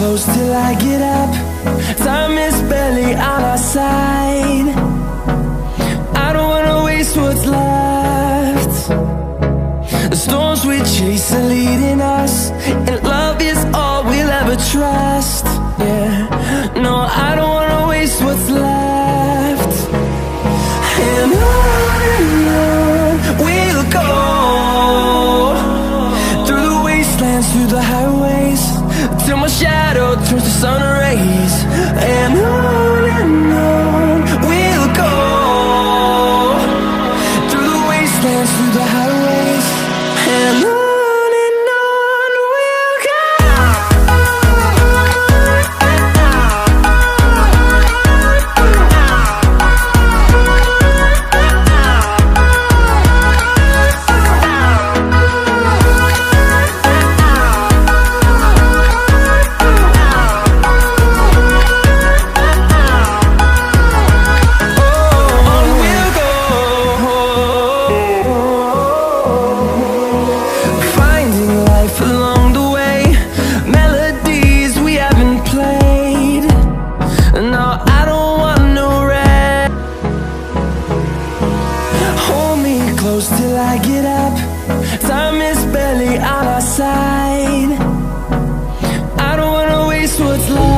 close till I get up. Time is barely on our side. I don't wanna waste what's left. The storms we chase are leading us, and love is all we'll ever trust. Yeah, no, I don't wanna waste what's left. And on we'll go, through the wastelands, through the highways, till my shadow turns to sun rays. And on we'll go, through the wastelands, through the highways, and on we'll go. Close till I get up. Time is barely on our side. I don't wanna waste what's left.